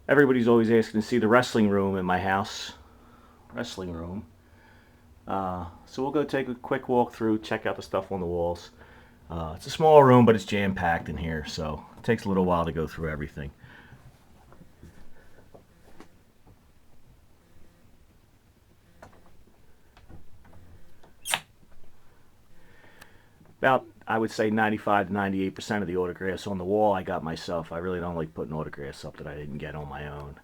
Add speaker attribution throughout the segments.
Speaker 1: Everybody's always asking to see the wrestling room in my house. Wrestling room. So we'll go take a quick walk through, check out the stuff on the walls. It's a small room, but it's jam packed in here, so it takes a little while to go through everything. About, I would say, 95 to 98% of the autographs on the wall I got myself. I really don't like putting autographs up that I didn't get on my own.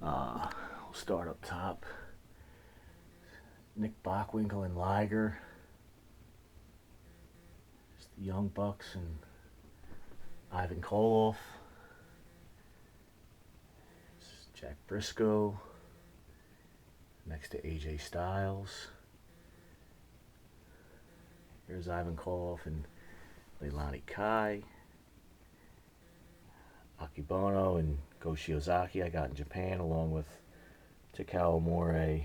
Speaker 1: We'll start up top. Nick Bockwinkel and Liger. There's the Young Bucks and Ivan Koloff. There's Jack Briscoe next to AJ Styles. Here's Ivan Koloff and Leilani Kai. Akibono and Go Shiozaki I got in Japan, along with Takao Omori,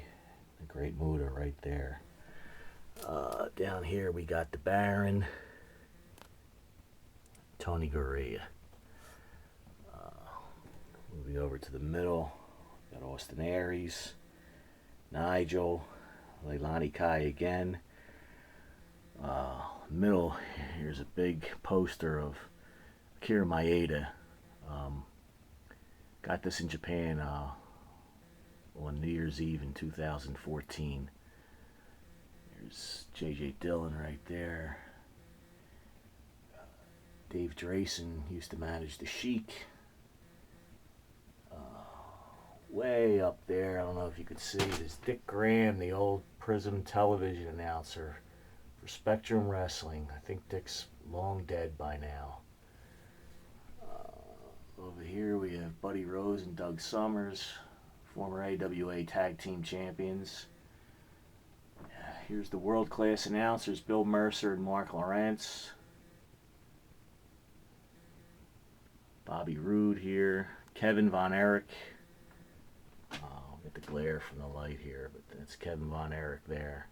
Speaker 1: the Great Muta right there. Down here we got the Baron, Tony Garea. Moving over to the middle, got Austin Aries, Nigel, Leilani Kai again. Middle, here's a big poster of Akira Maeda. Got this in Japan on New Year's Eve in 2014. There's J.J. Dillon right there. Dave Drayson used to manage the Sheik. Way up there, I don't know if you could see, there's Dick Graham, the old Prism television announcer for Spectrum Wrestling. I think Dick's long dead by now. Over here we have Buddy Rose and Doug Summers, former AWA Tag Team Champions. Here's the world-class announcers, Bill Mercer and Mark Lawrence. Bobby Roode here. Kevin Von Erich. I'll get the glare from the light here, but that's Kevin Von Erich there.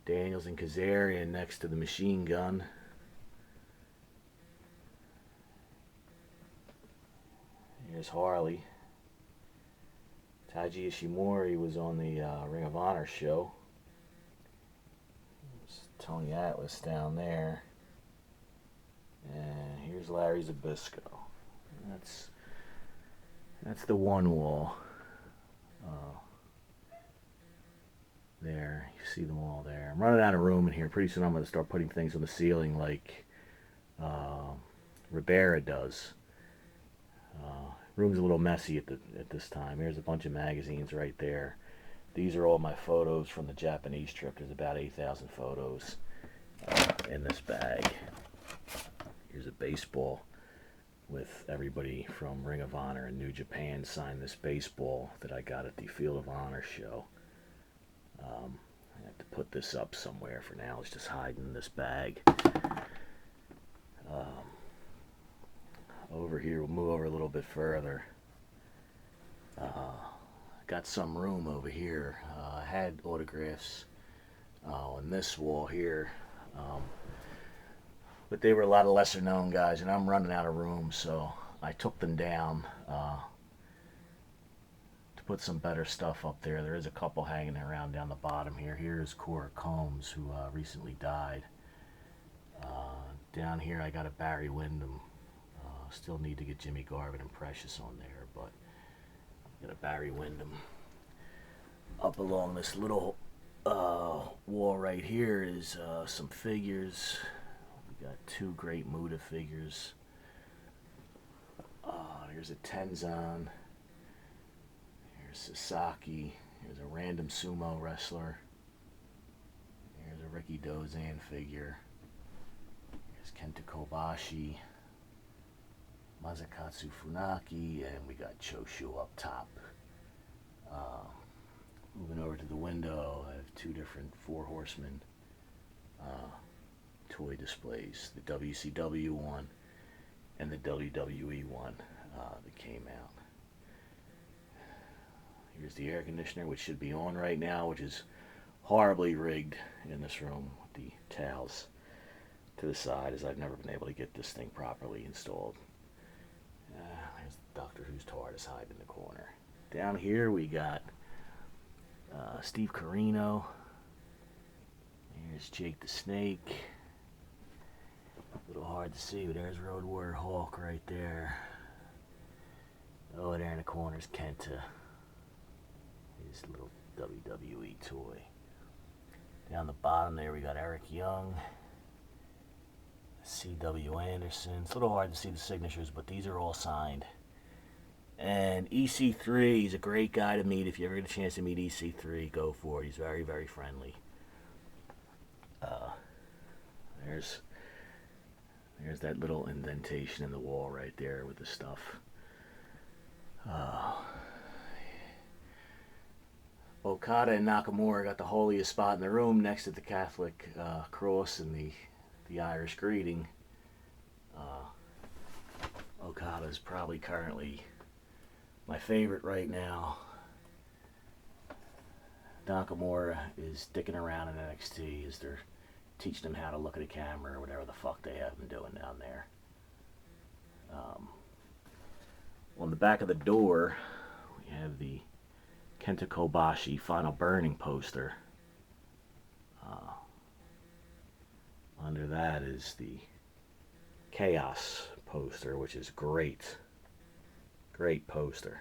Speaker 1: Daniels and Kazarian next to the Machine Gun. Here's Harley. Taiji Ishimori was on the Ring of Honor show. There's Tony Atlas down there. And here's Larry Zbyszko. That's the one wall. There, you see them all there. I'm running out of room in here. Pretty soon I'm going to start putting things on the ceiling like Ribera does. Room's a little messy at this time. Here's a bunch of magazines right there. These are all my photos from the Japanese trip. There's about 8,000 photos in this bag. Here's a baseball with everybody from Ring of Honor and New Japan signed this baseball that I got at the Field of Honor show. I have to put this up somewhere for now. It's just hiding in this bag. Over here, we'll move over a little bit further. Got some room over here. I had autographs on this wall here, but they were a lot of lesser known guys, and I'm running out of room, so I took them down to put some better stuff up there. There is a couple hanging around down the bottom here. Here's Cora Combs, who recently died. Down here, I got a Barry Windham. Still need to get Jimmy Garvin and Precious on there, but got a Barry Windham. Up along this little wall right here is some figures. We got two great Muta figures. Here's a Tenzan. Here's Sasaki. Here's a random sumo wrestler. Here's a Ricky Dozan figure. Here's Kenta Kobashi. Masakatsu Funaki, and we got Choshu up top. Moving over to the window, I have two different Four Horsemen toy displays. The WCW one and the WWE one that came out. Here's the air conditioner, which should be on right now, which is horribly rigged in this room with the towels to the side, as I've never been able to get this thing properly installed. There's the artist hide in the corner. Down here we got Steve Carino. Here's Jake the Snake. A little hard to see, but there's Road Warrior Hawk right there. Oh, there in the corner is Kenta. His little WWE toy. Down the bottom there we got Eric Young. C.W. Anderson. It's a little hard to see the signatures, but these are all signed. And EC3, he's a great guy to meet. If you ever get a chance to meet EC3, go for it. He's very, very friendly. There's that little indentation in the wall right there with the stuff. Okada and Nakamura got the holiest spot in the room next to the Catholic cross and the Irish greeting. Okada's probably currently my favorite right now. Nakamura is dicking around in NXT as they're teaching him how to look at a camera or whatever the fuck they have been doing down there. On the back of the door, we have the Kenta Kobashi Final Burning poster. Under that is the Chaos poster, which is great. Great poster.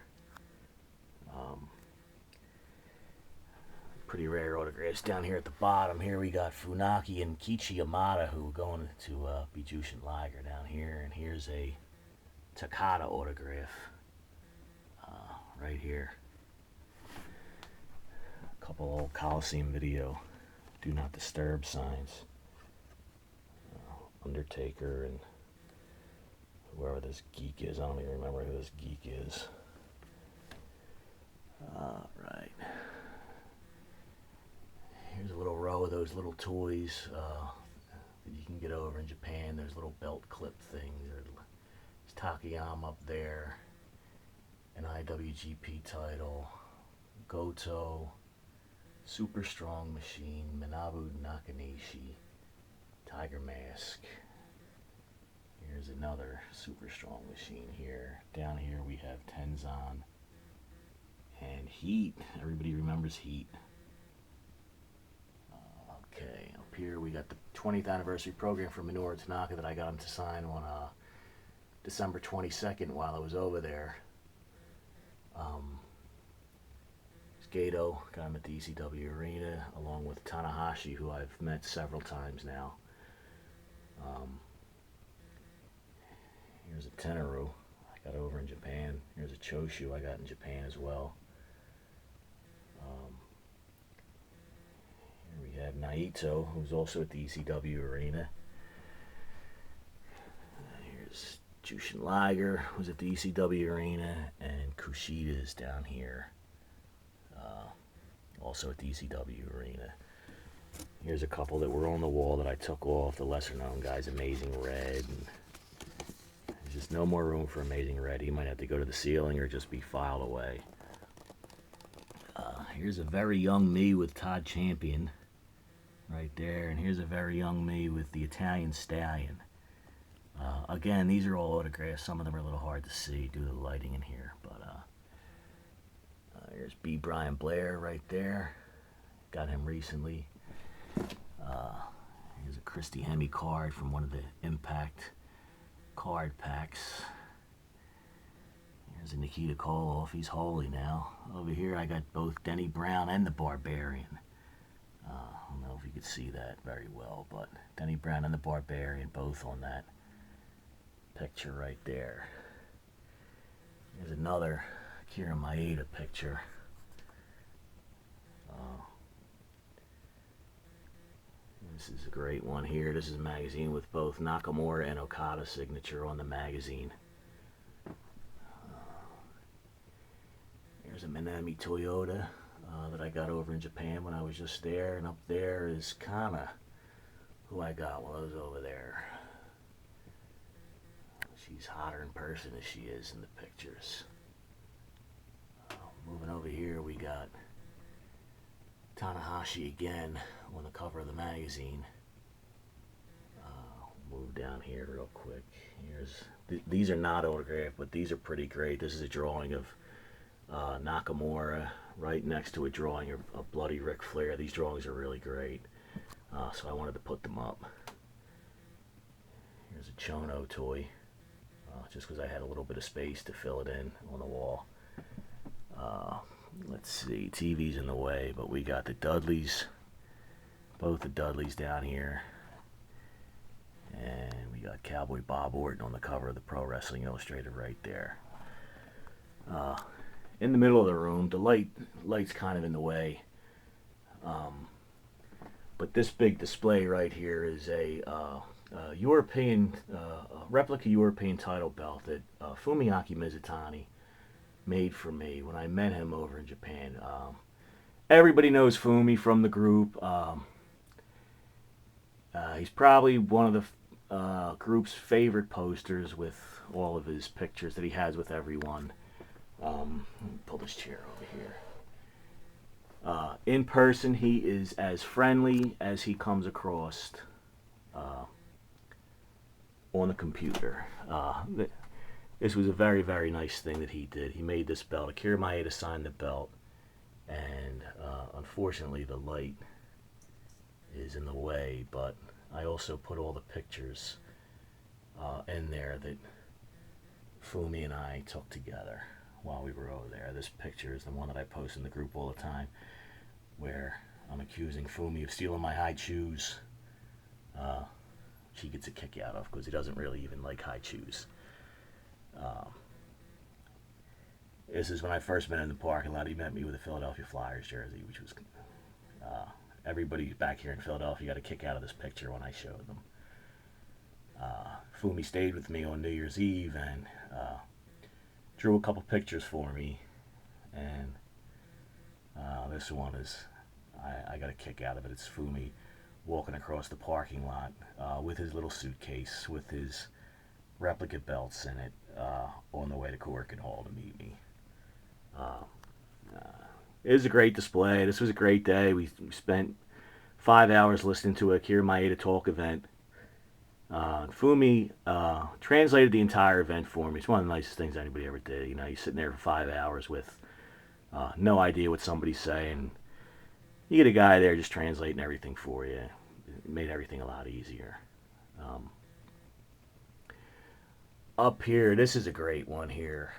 Speaker 1: Pretty rare autographs. Down here at the bottom, here we got Funaki and Kichi Yamada, who are going to be Jushin Liger down here. And here's a Takada autograph right here. A couple old Coliseum video Do Not Disturb signs. Undertaker and whoever this geek is. I don't even remember who this geek is. Alright. Here's a little row of those little toys that you can get over in Japan. There's little belt clip things. There's Takayama up there. An IWGP title. Goto. Super Strong Machine. Manabu Nakanishi. Tiger Mask. Here's another Super Strong Machine here. Down here we have Tenzan and Heat. Everybody remembers Heat. Okay, up here we got the 20th anniversary program for Minoru Tanaka that I got him to sign on December 22nd while I was over there. Gato got him at the ECW Arena along with Tanahashi, who I've met several times now. Here's a Tenaru I got over in Japan. Here's a Choshu I got in Japan as well. Here we have Naito, who's also at the ECW Arena. Here's Jushin Liger, who's at the ECW Arena, and Kushida's down here, also at the ECW Arena. Here's a couple that were on the wall that I took off. The lesser known guys, Amazing Red. And there's just no more room for Amazing Red. He might have to go to the ceiling or just be filed away. Here's a very young me with Todd Champion right there. And here's a very young me with the Italian Stallion. Again, these are all autographs. Some of them are a little hard to see due to the lighting in here. But here's B. Brian Blair right there. Got him recently. Here's a Christy Hemme card from one of the Impact card packs. Here's a Nikita Koloff. He's holy now. Over here I got both Denny Brown and the Barbarian. I don't know if you could see that very well, but Denny Brown and the Barbarian both on that picture right there. Here's another Akira Maeda picture. This is a great one here. This is a magazine with both Nakamura and Okada signature on the magazine. Here's a Minami Toyota that I got over in Japan when I was just there. And up there is Kana, who I got while I was over there. She's hotter in person as she is in the pictures. Moving over here, we got Tanahashi again on the cover of the magazine. move down here real quick. These are not autographed, but these are pretty great. This is a drawing of Nakamura right next to a drawing of Bloody Ric Flair. These drawings are really great, so I wanted to put them up. Here's a Chono toy, just because I had a little bit of space to fill it in on the wall. Let's see, TV's in the way, but we got the Dudleys, both the Dudleys down here. And we got Cowboy Bob Orton on the cover of the Pro Wrestling Illustrated right there. In the middle of the room, the light's kind of in the way. But this big display right here is a replica European title belt that Fumiaki Mizutani made for me when I met him over in Japan. Everybody knows Fumi from the group. He's probably one of the group's favorite posters with all of his pictures that he has with everyone. Let me pull this chair over here. In person, he is as friendly as he comes across on the computer. This was a very, very nice thing that he did. He made this belt. Akira Maeda signed the belt, and unfortunately the light is in the way, but I also put all the pictures in there that Fumi and I took together while we were over there. This picture is the one that I post in the group all the time, where I'm accusing Fumi of stealing my high shoes. She gets a kick out of because he doesn't really even like high shoes. This is when I first met him in the parking lot. He met me with a Philadelphia Flyers jersey, which was everybody back here in Philadelphia got a kick out of this picture when I showed them. Fumi stayed with me on New Year's Eve and drew a couple pictures for me, and this one is, I got a kick out of it. It's Fumi walking across the parking lot with his little suitcase with his replica belts in it on the way to Corkin Hall to meet me. It was a great display. This was a great day. We spent 5 hours listening to a Akira Maeda talk event. Fumi translated the entire event for me. It's one of the nicest things anybody ever did. You know, you're sitting there for 5 hours with no idea what somebody's saying. You get a guy there just translating everything for you. It made everything a lot easier. Up here, this is a great one here.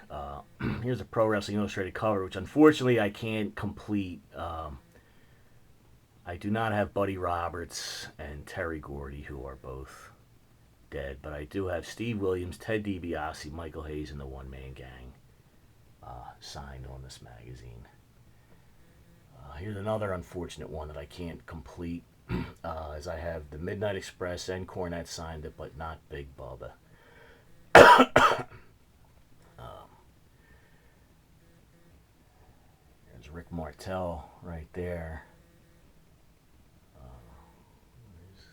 Speaker 1: Here's a Pro Wrestling Illustrated cover, which unfortunately I can't complete. I do not have Buddy Roberts and Terry Gordy, who are both dead, but I do have Steve Williams, Ted DiBiase, Michael Hayes, and the One Man Gang signed on this magazine. Here's another unfortunate one that I can't complete, as I have the Midnight Express and Cornette signed it, but not Big Bubba. There's Rick Martel right there. There's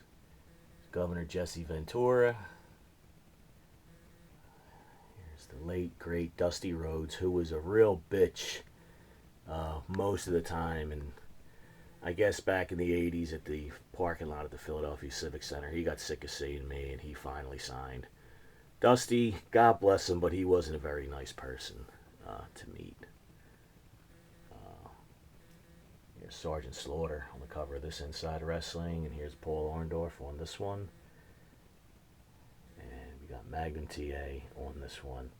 Speaker 1: Governor Jesse Ventura. Here's the late, great Dusty Rhodes, who was a real bitch most of the time, and I guess back in the 80s at the parking lot at the Philadelphia Civic Center, he got sick of seeing me, and he finally signed. Dusty, God bless him, but he wasn't a very nice person to meet. Here's Sergeant Slaughter on the cover of this Inside Wrestling, and here's Paul Orndorff on this one. And we got Magnum TA on this one.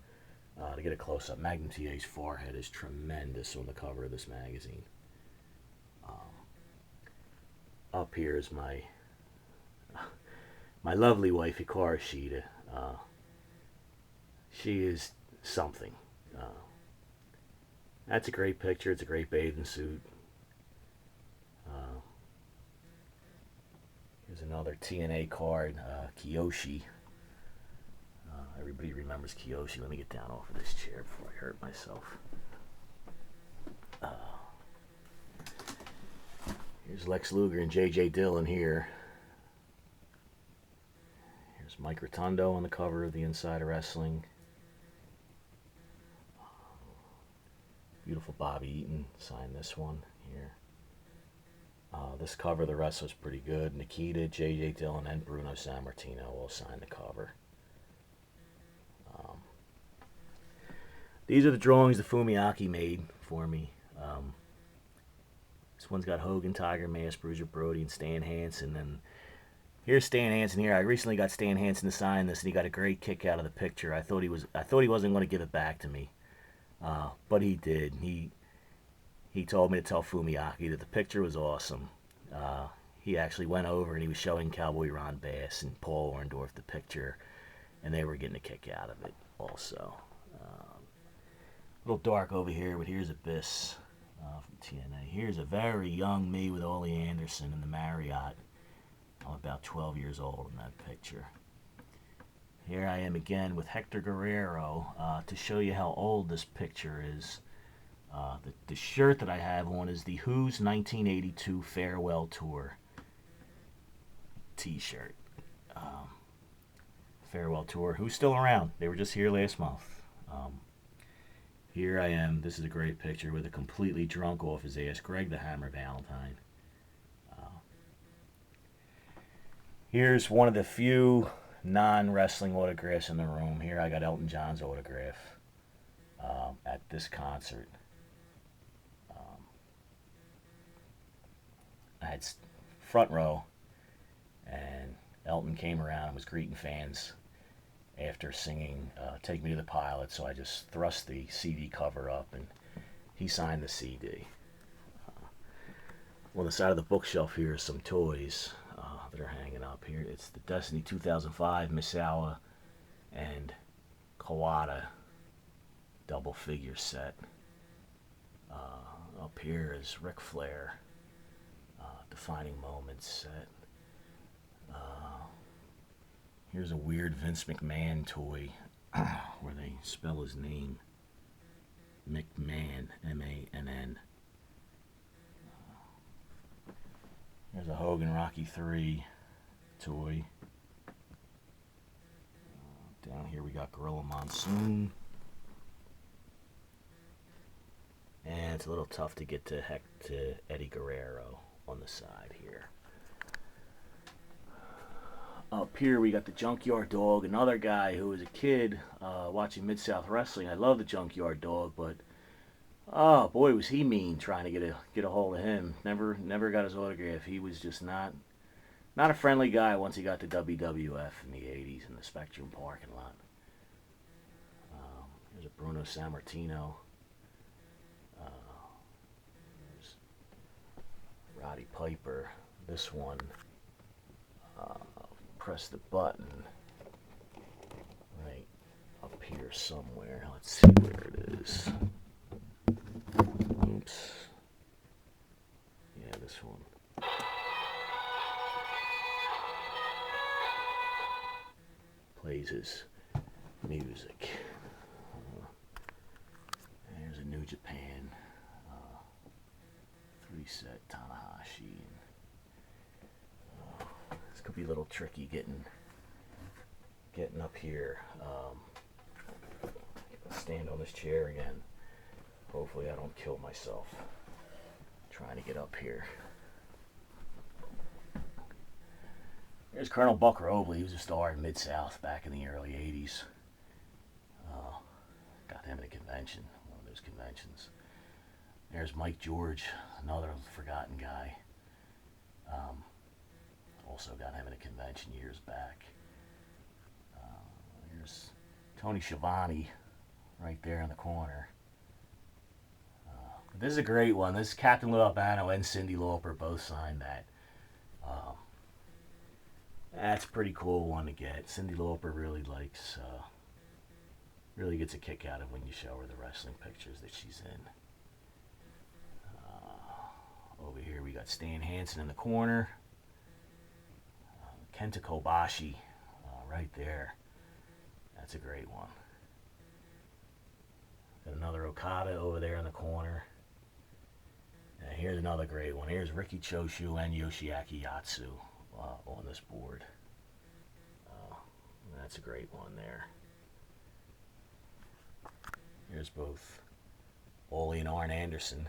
Speaker 1: To get a close-up, Magnum TA's forehead is tremendous on the cover of this magazine. Up here is my lovely wife, Hikaru Shida. She is something. That's a great picture. It's a great bathing suit. Here's another TNA card, Kiyoshi. Everybody remembers Kiyoshi. Let me get down off of this chair before I hurt myself. Here's Lex Luger and J.J. Dillon here. Here's Mike Rotundo on the cover of the Insider Wrestling. Beautiful Bobby Eaton signed this one here. This cover, the rest was pretty good. Nikita, J.J. Dillon, and Bruno Sammartino all signed the cover. These are the drawings that Fumiaki made for me. This one's got Hogan, Tiger Mask, Bruiser Brody, and Stan Hansen. And here's Stan Hansen here. I recently got Stan Hansen to sign this, and he got a great kick out of the picture. I thought he wasn't going to give it back to me, but he did. He told me to tell Fumiaki that the picture was awesome. He actually went over and he was showing Cowboy Ron Bass and Paul Orndorff the picture, and they were getting a kick out of it also. A little dark over here, but here's Abyss from TNA. Here's a very young me with Ole Anderson in the Marriott. I'm about 12 years old in that picture. Here I am again with Hector Guerrero to show you how old this picture is. The shirt that I have on is the Who's 1982 Farewell Tour t-shirt. Farewell Tour. Who's still around? They were just here last month. Here I am. This is a great picture with a completely drunk off his ass Greg the Hammer Valentine. Here's one of the few non-wrestling autographs in the room. Here I got Elton John's autograph at this concert. I had front row, and Elton came around and was greeting fans after singing Take Me to the Pilot, so I just thrust the CD cover up and he signed the CD. On the side of the bookshelf here is some toys that are hanging up here. It's the Destiny 2005 Misawa and Kawada double figure set. Up here is Ric Flair Defining Moments set. Here's a weird Vince McMahon toy where they spell his name McMahon, M-A-N-N. There's a Hogan Rocky 3 toy. Down here we got Gorilla Monsoon. And it's a little tough to get to Eddie Guerrero on the side here. Up here we got the Junkyard Dog, another guy who was a kid watching Mid-South Wrestling. I love the Junkyard Dog, but oh boy was he mean trying to get a hold of him. Never got his autograph. He was just not a friendly guy once he got to WWF in the 80s in the Spectrum parking lot. Here's a Bruno Sammartino. There's Roddy Piper. This one. Press the button right up here somewhere. Let's see where it is. Oops. Yeah, this one. Plays his music. There's a New Japan 3-set Tanahashi. Could be a little tricky getting up here. Stand on this chair again. Hopefully I don't kill myself trying to get up here. There's Colonel Buck Robley. He was a star in Mid-South back in the early 80s. Got him at a convention, one of those conventions. There's Mike George, another forgotten guy. Also got him at a convention years back. Here's Tony Schiavone right there in the corner. This is a great one. This is Captain Lou Albano and Cyndi Lauper both signed that. That's a pretty cool one to get. Cyndi Lauper really gets a kick out of when you show her the wrestling pictures that she's in. Over here we got Stan Hansen in the corner. Kenta Kobashi right there. That's a great one. Got another Okada over there in the corner. And here's another great one. Here's Riki Choshu and Yoshiaki Yatsu on this board. That's a great one there. Here's both Ole and Arn Anderson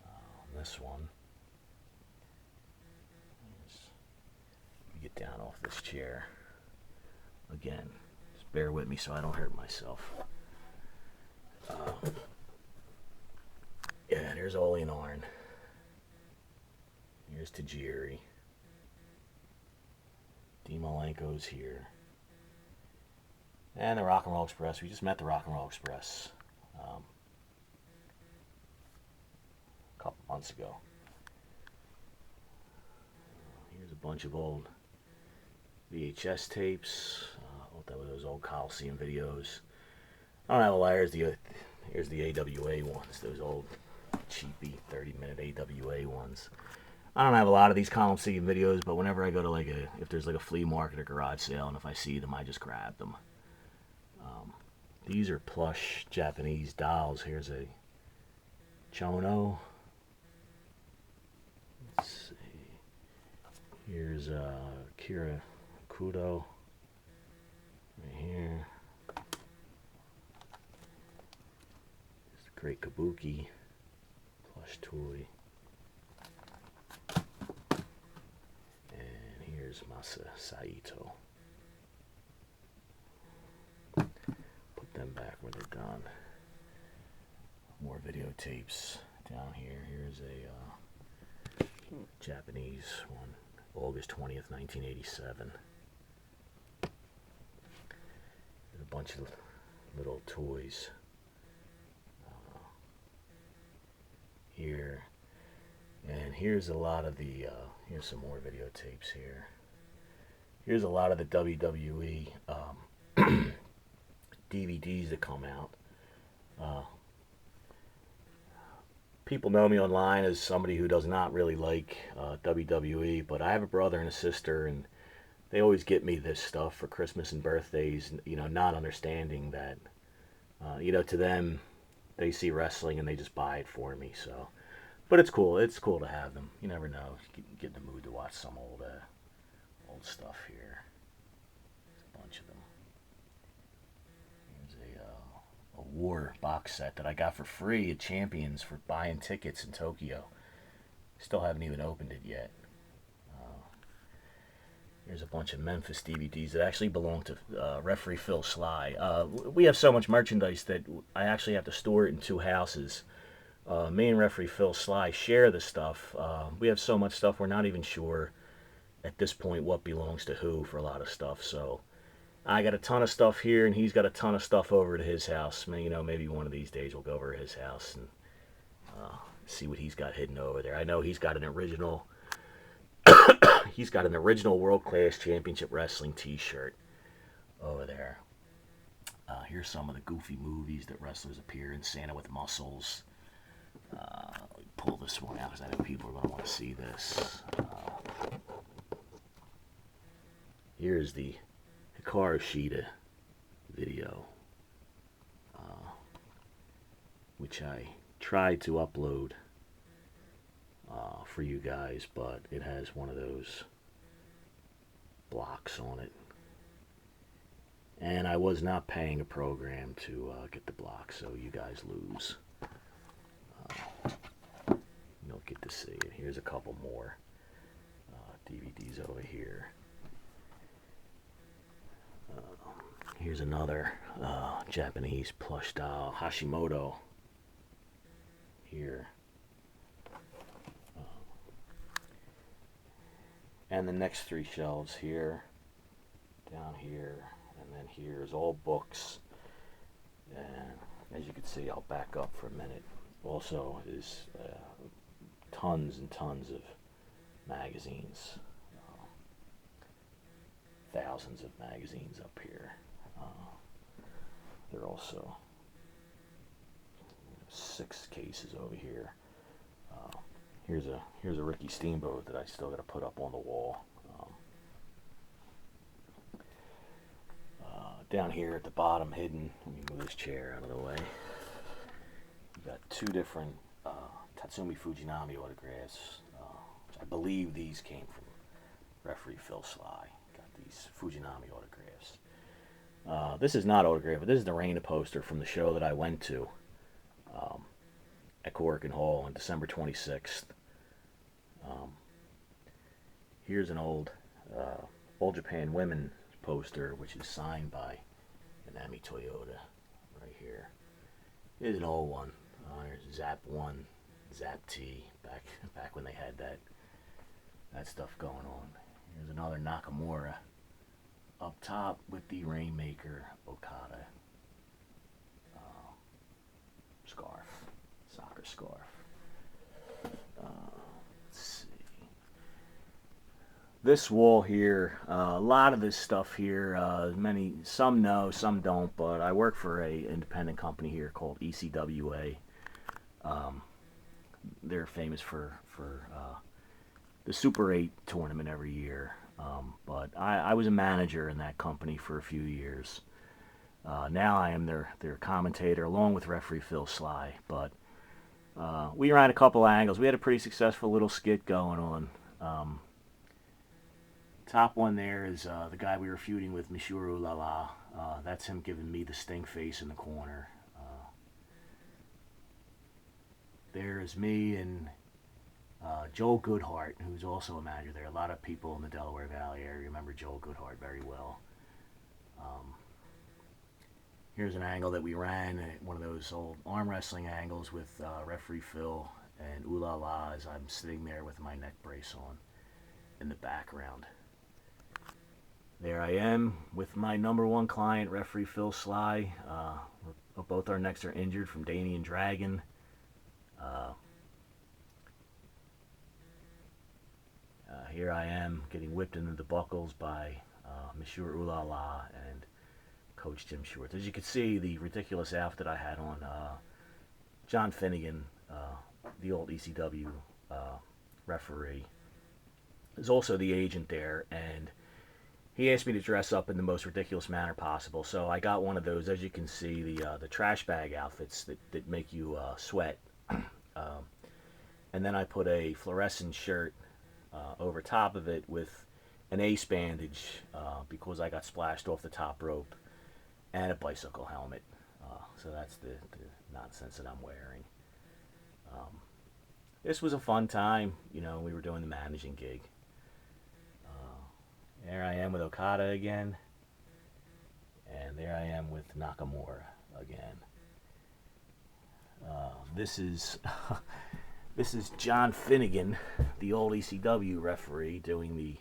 Speaker 1: on this one. get down off this chair. Again, just bear with me so I don't hurt myself. Yeah, there's Ollie and Arn. Here's Tajiri. Dean Malenko's here. And the Rock and Roll Express. We just met the Rock and Roll Express a couple months ago. Here's a bunch of old VHS tapes. Those old Coliseum videos. I don't have a lot. Here's the AWA ones. Those old cheapy 30-minute AWA ones. I don't have a lot of these Coliseum videos, but whenever I go to if there's like a flea market or garage sale, and if I see them, I just grab them. These are plush Japanese dolls. Here's a Chono. Let's see. Here's Kira Kudo. Right here. There's the Great Kabuki plush toy. And here's Masa Saito. Put them back where they're gone. More videotapes down here. Here's a Japanese one. August 20th, 1987. There's a bunch of little toys here. And here's a lot of the, here's some more videotapes here. Here's a lot of the WWE DVDs that come out. People know me online as somebody who does not really like WWE, but I have a brother and a sister, and they always get me this stuff for Christmas and birthdays, you know, not understanding that, you know, to them, they see wrestling and they just buy it for me, so. But it's cool. It's cool to have them. You never know. You get in the mood to watch some old stuff here. There's a bunch of them. Here's a war box set that I got for free at Champions for buying tickets in Tokyo. Still haven't even opened it yet. Here's a bunch of Memphis DVDs that actually belong to referee Phil Sly. We have so much merchandise that I actually have to store it in two houses. Me and referee Phil Sly share the stuff. We have so much stuff we're not even sure at this point what belongs to who for a lot of stuff. So I got a ton of stuff here, and he's got a ton of stuff over to his house. You know, maybe one of these days we'll go over to his house and see what he's got hidden over there. I know he's got an original. He's got an original World Class Championship Wrestling T-shirt over there. Here's some of the goofy movies that wrestlers appear in. Santa with Muscles. Pull this one out because I know people are going to want to see this. Here's the Hikaru Shida video, which I tried to upload for you guys, but it has one of those blocks on it. And I was not paying a program to get the block, so you guys lose. You don't get to see it. Here's a couple more DVDs over here. Here's another Japanese plush doll, Hashimoto. Here. And the next three shelves here, down here, and then here is all books. And as you can see, I'll back up for a minute. Also is tons and tons of magazines. Thousands of magazines up here. There are also 6 cases over here. Here's a Ricky Steamboat that I still got to put up on the wall. Down here at the bottom, hidden. Let me move this chair out of the way. We've got 2 different Tatsumi Fujinami autographs. Which I believe these came from referee Phil Sly. Got these Fujinami autographs. This is not autographed, but this is the Reina poster from the show that I went to at Corrigan Hall on December 26th. Here's an old All Japan Women poster, which is signed by Nanami Toyota right here. Here's an old one. There's Zap 1, Zap T, back when they had that stuff going on. Here's another Nakamura up top with the Rainmaker Okada scarf, soccer scarf. Let's see. This wall here, a lot of this stuff here, some know, some don't, but I work for a independent company here called ECWA. They're famous for the Super 8 tournament every year. But I was a manager in that company for a few years. Now I am their commentator along with referee Phil Sly. But we ran a couple angles. We had a pretty successful little skit going on. Top one there is the guy we were feuding with, Monsieur Ulala. That's him giving me the sting face in the corner. There's me and Joel Goodhart, who's also a manager there. A lot of people in the Delaware Valley area remember Joel Goodhart very well. Here's an angle that we ran, one of those old arm wrestling angles with referee Phil and Ulala as I'm sitting there with my neck brace on in the background. There I am with my number one client, referee Phil Sly. Both our necks are injured from Danian Dragon. Here I am getting whipped into the buckles by Monsieur Ulala and Coach Jim Schwartz. As you can see, the ridiculous outfit I had on, John Finnegan, the old ECW referee, is also the agent there, and he asked me to dress up in the most ridiculous manner possible. So I got one of those, as you can see, the trash bag outfits that make you sweat. And then I put a fluorescent shirt over top of it with an ace bandage because I got splashed off the top rope, and a bicycle helmet. So that's the nonsense that I'm wearing. This was a fun time. You know, we were doing the managing gig. There I am with Okada again. And there I am with Nakamura again. This is this is John Finnegan, the old ECW referee, doing the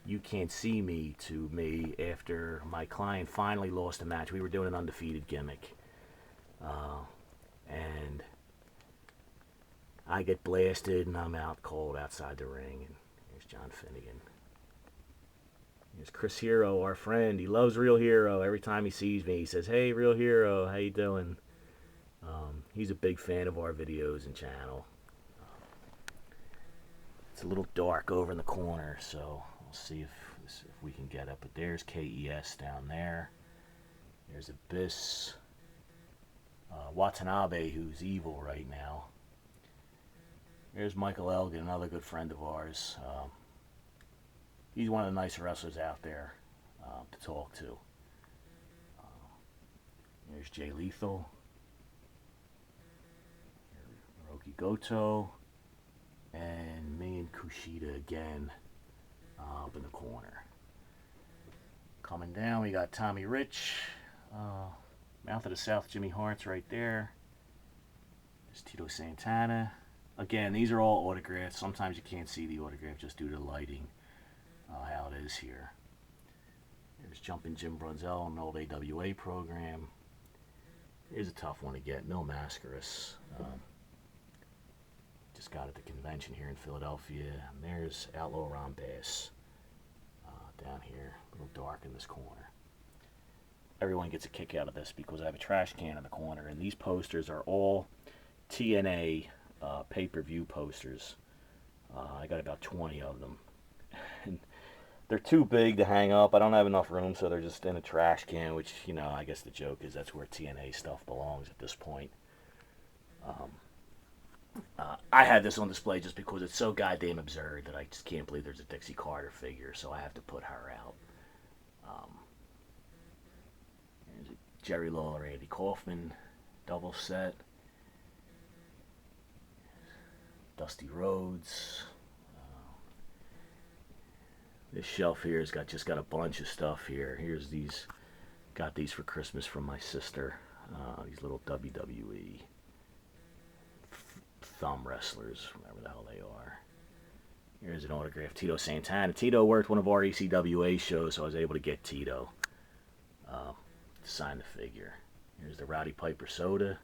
Speaker 1: "you can't see me" to me after my client finally lost a match. We were doing an undefeated gimmick. And I get blasted and I'm out cold outside the ring. And here's John Finnegan. Here's Chris Hero, our friend. He loves Real Hero. Every time he sees me, he says, "Hey, Real Hero, how you doing?" He's a big fan of our videos and channel. It's a little dark over in the corner, so we'll see if we can get it. But there's KES down there. There's Abyss. Watanabe, who's evil right now. There's Michael Elgin, another good friend of ours. He's one of the nicer wrestlers out there to talk to. There's Jay Lethal. Hiroki Goto. And me and Kushida again up in the corner. Coming down, we got Tommy Rich. Mouth of the South, Jimmy Hart's right there. There's Tito Santana. Again, these are all autographs. Sometimes you can't see the autograph just due to the lighting, how it is here. There's Jumpin' Jim Brunzell, an old AWA program. Here's a tough one to get, Mil Mascaras. Just got at the convention here in Philadelphia. And there's Outlaw Ron Bass down here, a little dark in this corner. Everyone gets a kick out of this because I have a trash can in the corner, and these posters are all TNA pay-per-view posters. I got about 20 of them. And they're too big to hang up. I don't have enough room, so they're just in a trash can, which, you know, I guess the joke is that's where TNA stuff belongs at this point. I had this on display just because it's so goddamn absurd that I just can't believe there's a Dixie Carter figure, so I have to put her out. There's a Jerry Lawler, Andy Kaufman double set. Dusty Rhodes. This shelf here has just got a bunch of stuff here. Here's these, got these for Christmas from my sister. These little WWE thumb wrestlers, whatever the hell they are. Here's an autographed Tito Santana. Tito worked one of our ECWA shows, so I was able to get Tito to sign the figure. Here's the Rowdy Piper soda.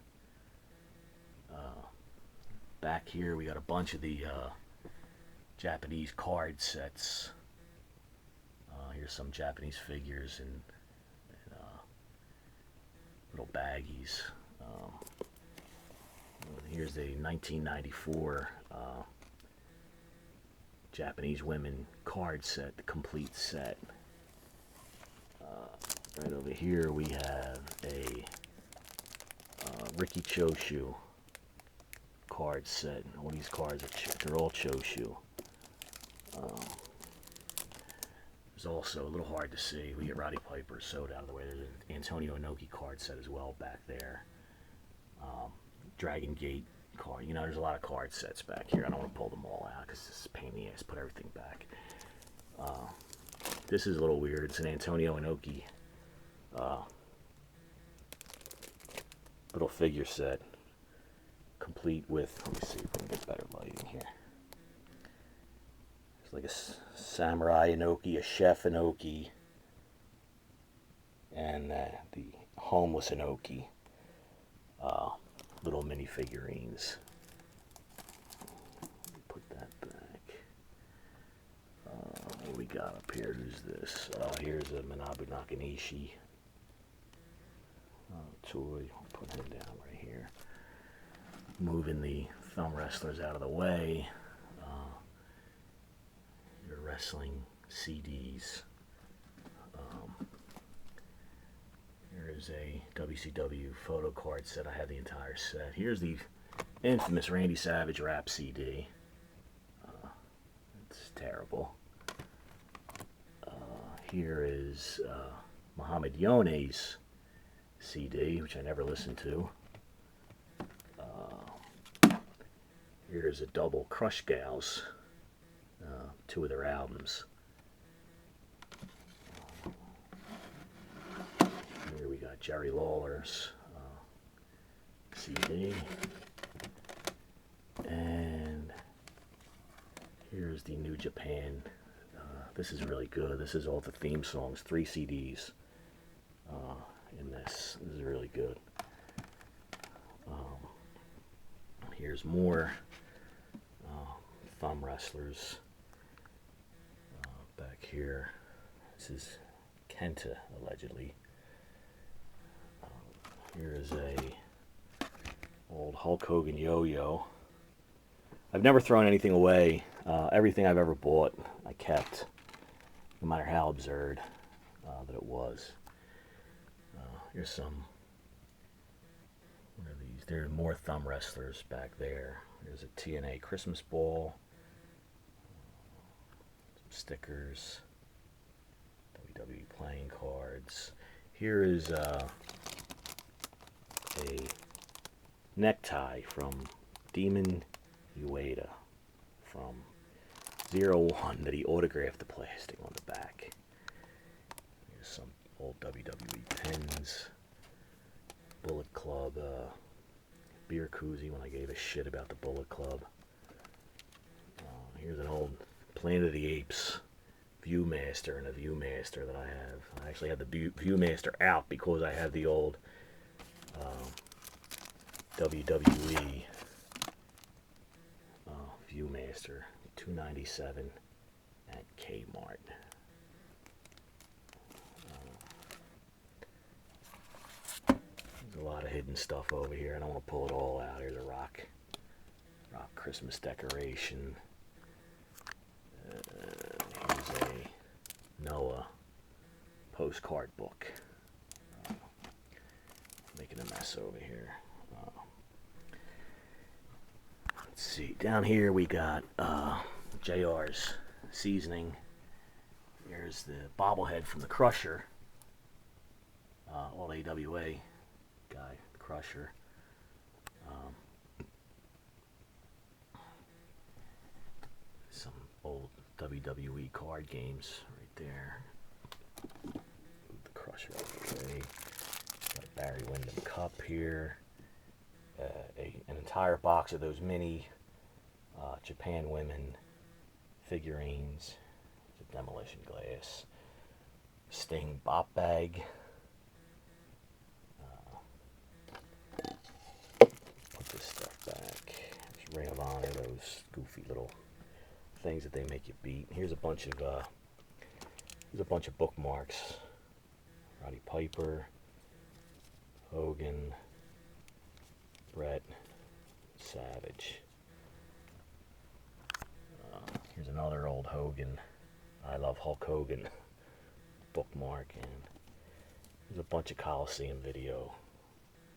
Speaker 1: Back here we got a bunch of the Japanese card sets. Here's some Japanese figures and little baggies. Here's a 1994 Japanese women card set, the complete set. Right over here we have a Riki Choshu card set. All these cards they're all Choshu. It's also a little hard to see. We get Roddy Piper soda out of the way. There's an Antonio Inoki card set as well back there. Dragon Gate card. You know, there's a lot of card sets back here. I don't want to pull them all out because it's a pain in the ass. Put everything back. This is a little weird. It's an Antonio Inoki little figure set, complete with. Let me see if we can get better lighting here. It's like a samurai Inoki, a chef Inoki, and the homeless Inoki. Little mini figurines. Put that back. What we got up here? Who's this? Here's a Manabu Nakanishi toy. I'll put him down right here. Moving the thumb wrestlers out of the way. Your wrestling CDs. Here's a WCW photo card set. I have the entire set. Here's the infamous Randy Savage rap CD. It's terrible. Here is Muhammad Yone's CD, which I never listened to. Here's a double Crush Gals, two of their albums. Here we got Jerry Lawler's CD. And here's the New Japan. This is really good. This is all the theme songs, 3 CDs in this. This is really good. Here's more thumb wrestlers. Back here, this is Kenta, allegedly. Here is a old Hulk Hogan yo-yo. I've never thrown anything away. Everything I've ever bought, I kept, no matter how absurd that it was. Here's some. What are these? There are more thumb wrestlers back there. There's a TNA Christmas ball. Some stickers. WWE playing cards. Here is a necktie from Demon Ueda from 01 that he autographed the plastic on the back. Here's some old WWE pins. Bullet Club beer koozie when I gave a shit about the Bullet Club. Here's an old Planet of the Apes Viewmaster and a Viewmaster that I have. I actually had the Viewmaster out because I had the old WWE Viewmaster, $2.97 at Kmart. There's a lot of hidden stuff over here. I don't want to pull it all out. Here's a rock Christmas decoration. Here's a Noah postcard book. Making a mess over here. Let's see. Down here we got JR's seasoning. Here's the bobblehead from the Crusher. All AWA guy, the Crusher. Some old WWE card games right there. Move the crusher out of the way. Got a Barry Windham cup here. An entire box of those mini Japan women figurines. There's a demolition glass. Sting bop bag. Put this stuff back. There's Ring of Honor, those goofy little things that they make you beat. Here's a bunch of bookmarks. Roddy Piper, Hogan, Brett, Savage. Here's another old Hogan. I love Hulk Hogan bookmark, and there's a bunch of Coliseum video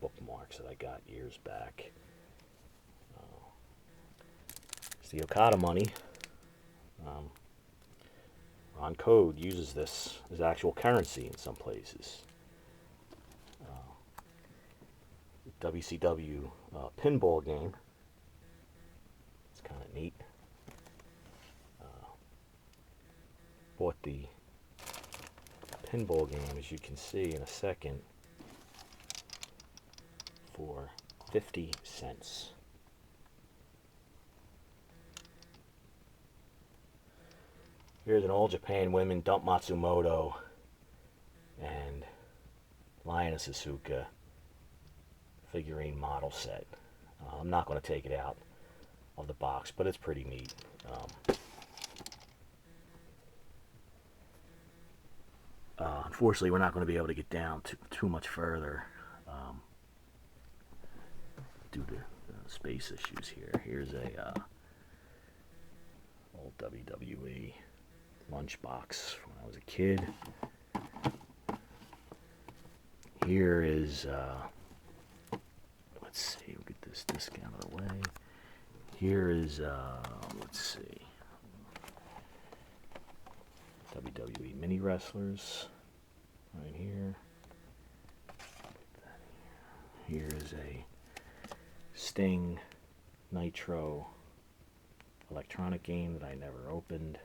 Speaker 1: bookmarks that I got years back. It's the Okada money. Ron Code uses this as actual currency in some places. WCW pinball game. It's kind of neat. Bought the pinball game, as you can see in a second, for 50 cents. Here's an All Japan Women Dump Matsumoto and Lioness Asuka figurine model set. I'm not going to take it out of the box, but it's pretty neat. Unfortunately, we're not going to be able to get down too much further due to space issues here. Here's a old WWE lunchbox when I was a kid. Here is let's see, we'll get this disc out of the way. Here is let's see, WWE mini wrestlers right here. Here is a Sting Nitro electronic game that I never opened.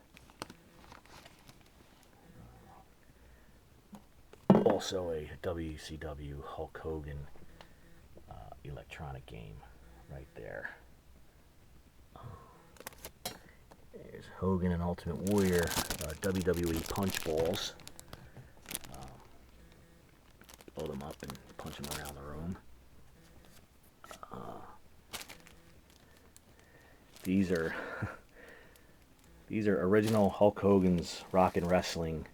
Speaker 1: Also a WCW Hulk Hogan electronic game right there. There's Hogan and Ultimate Warrior WWE punch balls. Load them up and punch them around the room. These are original Hulk Hogan's Rock and Wrestling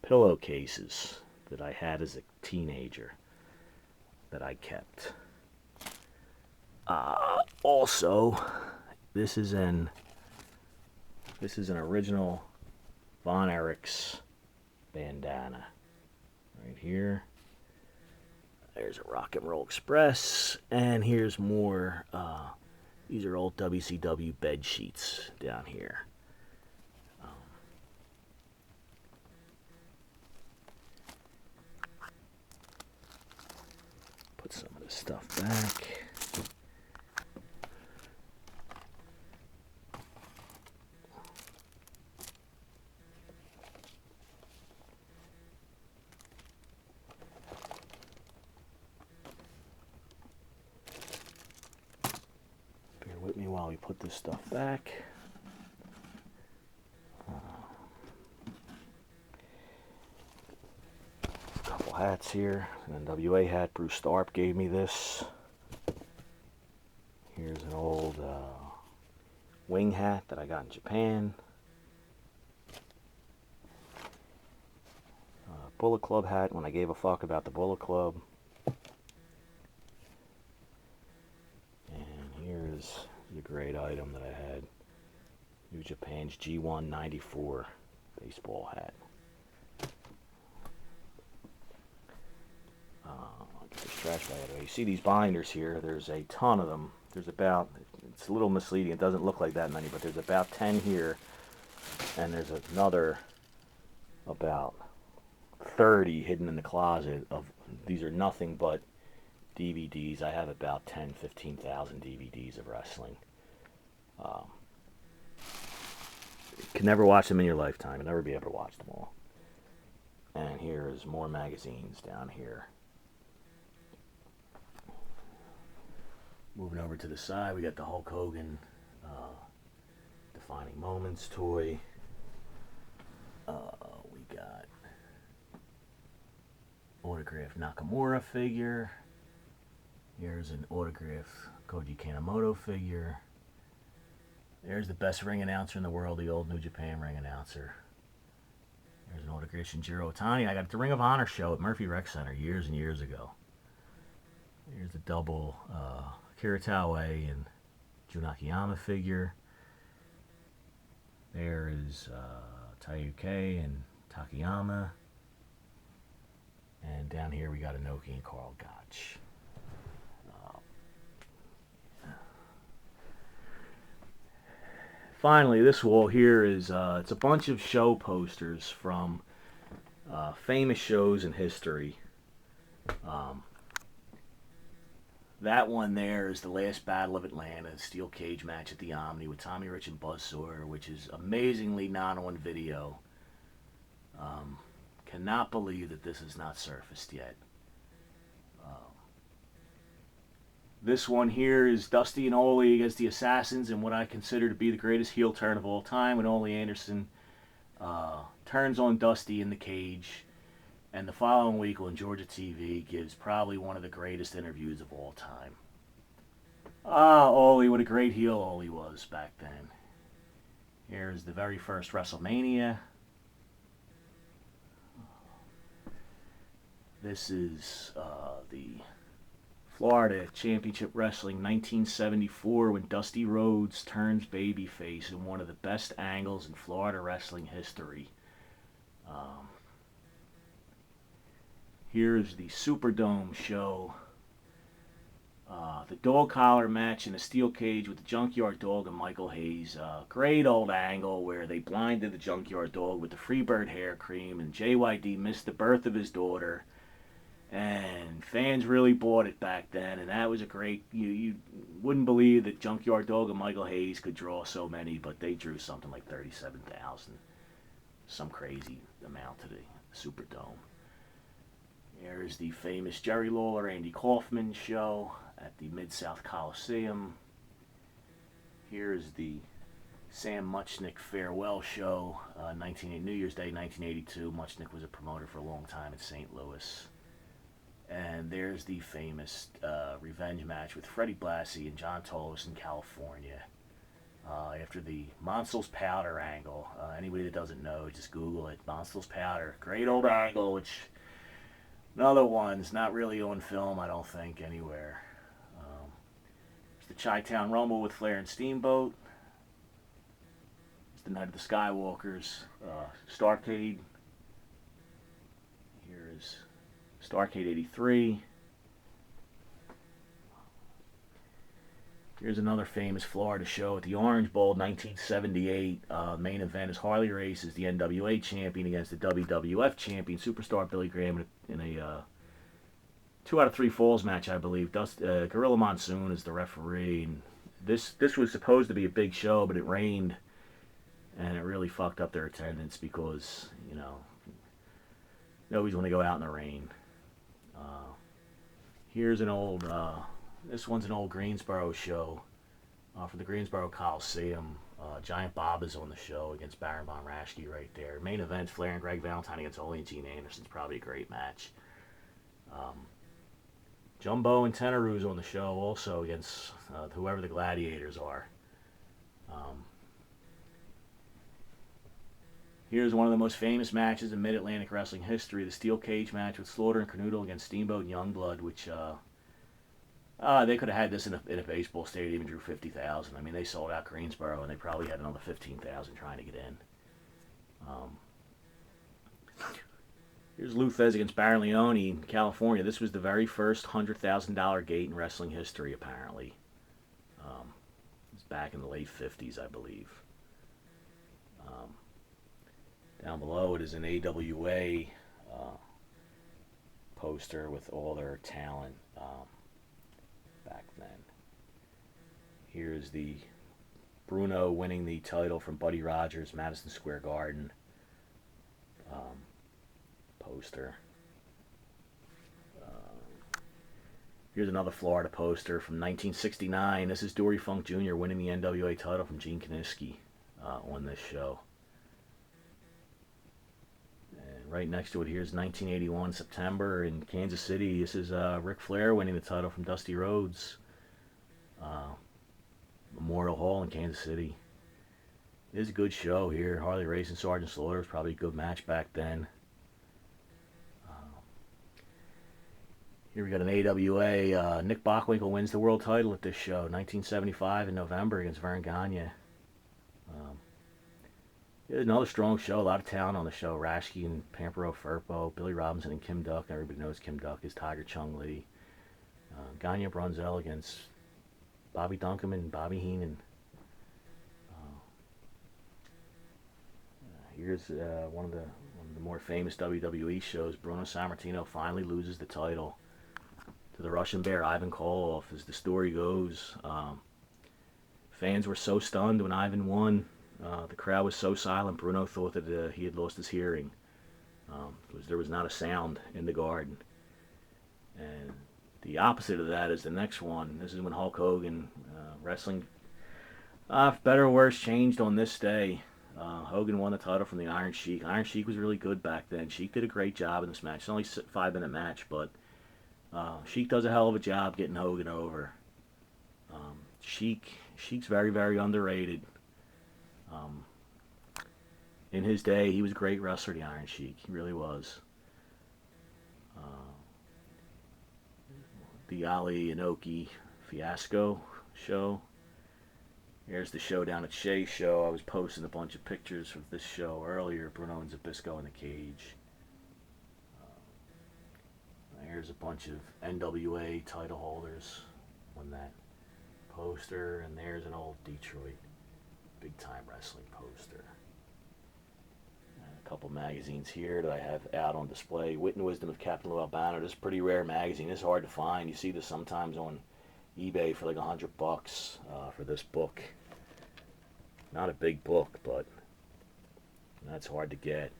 Speaker 1: pillowcases that I had as a teenager that I kept. Also, this is an original Von Eric's bandana right here. There's a Rock and Roll Express, and here's more. These are old WCW bed sheets down here. Put some of this stuff back. Bear with me while we put this stuff back. Hats here, an NWA hat. Bruce Starp gave me this. Here's an old wing hat that I got in Japan. Bullet Club hat when I gave a fuck about the Bullet Club. And here's the great item that I had. New Japan's G1 94 baseball hat. Trash bag. You see these binders here, there's a ton of them. There's about, it's a little misleading, it doesn't look like that many, but there's about 10 here, and there's another about 30 hidden in the closet. Of these are nothing but DVDs. I have about 10,000-15,000 DVDs of wrestling. can never watch them in your lifetime. You'll never be able to watch them all. And here's more magazines down here. Moving over to the side, we got the Hulk Hogan Defining Moments toy. We got autographed Nakamura figure. Here's an autographed Koji Kanemoto figure. There's the best ring announcer in the world, the old New Japan ring announcer. There's an autographed Shinjiro Otani. I got the Ring of Honor show at Murphy Rec Center years and years ago. Here's the double Kiritawe and Jun Akiyama figure. There is Taiyuke and Takayama. And down here we got Inoki and Karl Gotch. Finally, this wall here is it's a bunch of show posters from famous shows in history. That one there is the last Battle of Atlanta, steel cage match at the Omni with Tommy Rich and Buzz Sawyer, which is amazingly not on video. Cannot believe that this has not surfaced yet. This one here is Dusty and Ole against the Assassins in what I consider to be the greatest heel turn of all time, when Ole Anderson turns on Dusty in the cage, and the following week on Georgia TV gives probably one of the greatest interviews of all time. Ole, what a great heel Ole was back then. Here's the very first WrestleMania. This is the Florida Championship Wrestling 1974 when Dusty Rhodes turns babyface in one of the best angles in Florida wrestling history. Here's the Superdome show. The dog collar match in a steel cage with the Junkyard Dog and Michael Hayes. Great old angle where they blinded the Junkyard Dog with the Freebird hair cream, and JYD missed the birth of his daughter. And fans really bought it back then, and that was a great, you wouldn't believe that Junkyard Dog and Michael Hayes could draw so many, but they drew something like 37,000. Some crazy amount to the Superdome. There's the famous Jerry Lawler, Andy Kaufman show at the Mid-South Coliseum. Here's the Sam Muchnick farewell show, New Year's Day 1982. Muchnick was a promoter for a long time in St. Louis. And there's the famous revenge match with Freddie Blassie and John Tolos in California. After the Monsters Powder angle. Anybody that doesn't know, just Google it. Monsters Powder. Great old angle, which another one's not really on film, I don't think, anywhere. It's the Chi-Town Rumble with Flair and Steamboat. It's the Night of the Skywalkers. Starrcade. Here's Starrcade 83. Here's another famous Florida show at the Orange Bowl, 1978. Main event is Harley Race as the NWA champion against the WWF champion, Superstar Billy Graham, in a 2 out of 3 falls match, I believe. Gorilla Monsoon is the referee. And this was supposed to be a big show, but it rained, and it really fucked up their attendance because, you know, nobody's going to go out in the rain. Here's an old, this one's an old Greensboro show from the Greensboro Coliseum. Giant Bob is on the show against Baron Von Raschke right there. Main event, Flair and Greg Valentine against Ole and Gene Anderson's probably a great match. Jumbo and Tenaru's on the show also against whoever the Gladiators are. Here's one of the most famous matches in Mid-Atlantic wrestling history, the steel cage match with Slaughter and Kernodle against Steamboat and Youngblood, which they could have had this in a baseball stadium and drew 50,000. I mean, they sold out Greensboro, and they probably had another 15,000 trying to get in. Here's Lou Thesz against Baron Leone in California. This was the very first $100,000 gate in wrestling history, apparently. It was back in the late 50s, I believe. Down below it is an AWA poster with all their talent back then. Here's the Bruno winning the title from Buddy Rogers, Madison Square Garden poster. Here's another Florida poster from 1969. This is Dory Funk Jr. winning the NWA title from Gene Kiniski on this show. And right next to it, here's 1981 September in Kansas City. This is Ric Flair winning the title from Dusty Rhodes. Memorial Hall in Kansas City. It is a good show here. Harley Race and Sergeant Slaughter was probably a good match back then. Here we got an AWA. Nick Bockwinkel wins the world title at this show, 1975 in November against Vern Gagne. Another strong show, a lot of talent on the show. Rashke and Pampero Firpo, Billy Robinson and Kim Duck. Everybody knows Kim Duck is Tiger Chung Lee. Gagne Brunzell against Bobby Duncombe and Bobby Heenan. Here's one of the more famous WWE shows. Bruno Sammartino finally loses the title to the Russian Bear, Ivan Koloff. As the story goes, fans were so stunned when Ivan won. The crowd was so silent, Bruno thought that he had lost his hearing. Because there was not a sound in the garden. And the opposite of that is the next one. This is when Hulk Hogan, wrestling, better or worse, changed on this day. Hogan won the title from the Iron Sheik. Iron Sheik was really good back then. Sheik did a great job in this match. It's only a 5-minute match, but Sheik does a hell of a job getting Hogan over. Sheik's very, very underrated. In his day, he was a great wrestler, the Iron Sheik. He really was. The Ali Inoki Fiasco show. Here's the showdown at Shea's show. I was posting a bunch of pictures of this show earlier. Bruno and Zbyszko in the cage. Here's a bunch of NWA title holders on that poster. And there's an old Detroit big time wrestling poster. And a couple magazines here that I have out on display. Wit and Wisdom of Captain Lou Albano. This is a pretty rare magazine. This is hard to find. You see this sometimes on eBay for like $100 for this book. Not a big book, but that's hard to get.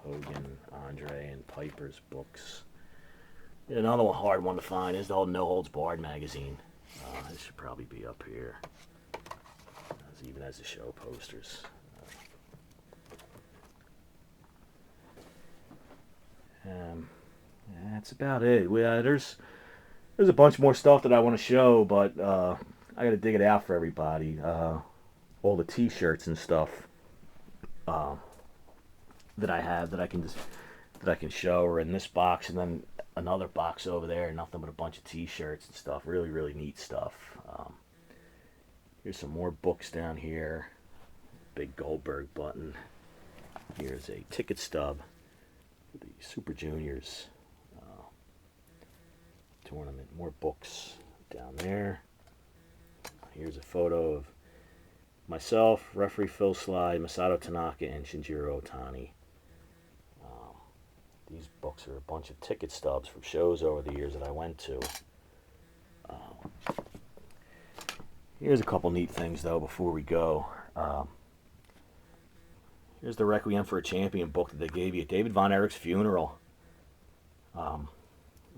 Speaker 1: Hogan, Andre, and Piper's books. And another one, hard one to find is the old No Holds Barred magazine. This should probably be up here, even as the show posters. That's about it. There's a bunch more stuff that I want to show, but I got to dig it out for everybody. All the T-shirts and stuff that I have that I can show are in this box, and then another box over there. Nothing but a bunch of T-shirts and stuff. Really, really neat stuff. Here's some more books down here. Big Goldberg button. Here's a ticket stub for the Super Juniors tournament. More books down there. Here's a photo of myself, referee Phil Slide, Masato Tanaka, and Shinjiro Otani. These books are a bunch of ticket stubs from shows over the years that I went to. Here's a couple neat things, though, before we go. Here's the Requiem for a Champion book that they gave you at David Von Erich's funeral.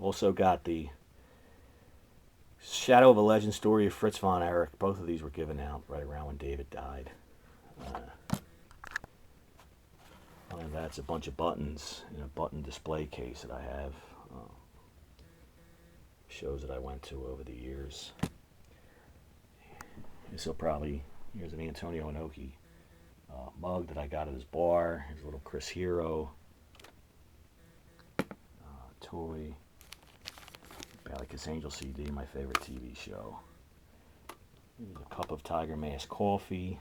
Speaker 1: Also got the Shadow of a Legend story of Fritz Von Erich. Both of these were given out right around when David died. And that's a bunch of buttons in a button display case that I have. Shows that I went to over the years. Here's an Antonio Inoki mug that I got at his bar. Here's a little Chris Hero toy. Ballycus Angel CD, my favorite TV show. Here's a cup of Tiger Mask coffee.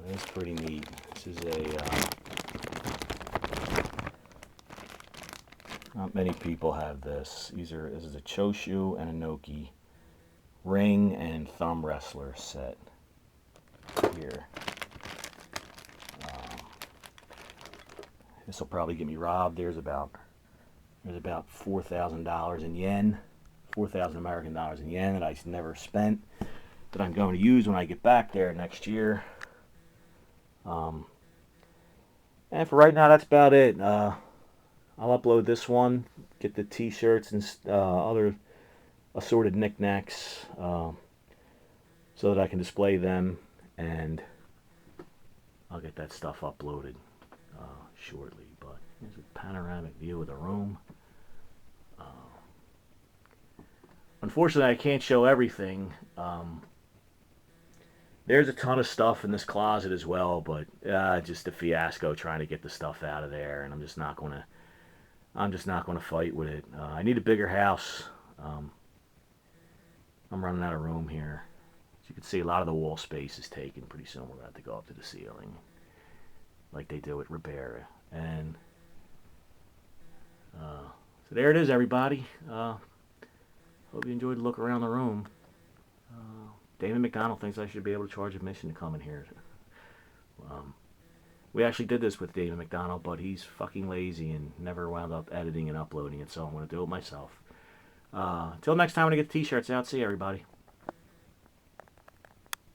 Speaker 1: That's pretty neat. This is not many people have this. This is a Choshu and Inoki ring and thumb wrestler set here. This will probably get me robbed. There's about $4,000 in yen 4,000 American dollars in yen that I never spent, that I'm going to use when I get back there next year. And for right now, that's about it. I'll upload this one, get the t-shirts and other assorted knickknacks so that I can display them, and I'll get that stuff uploaded shortly. But here's a panoramic view of the room. Unfortunately, I can't show everything. There's a ton of stuff in this closet as well, but just a fiasco trying to get the stuff out of there, and I'm just not gonna fight with it. I need a bigger house. I'm running out of room here. As you can see, a lot of the wall space is taken. Pretty soon we're going to have to go up to the ceiling, like they do at Ribera. And so there it is, everybody. Hope you enjoyed the look around the room. David McDonald thinks I should be able to charge admission to come in here. We actually did this with David McDonald, but he's fucking lazy and never wound up editing and uploading it, so I'm going to do it myself. Until next time when I get the t-shirts out, see you, everybody.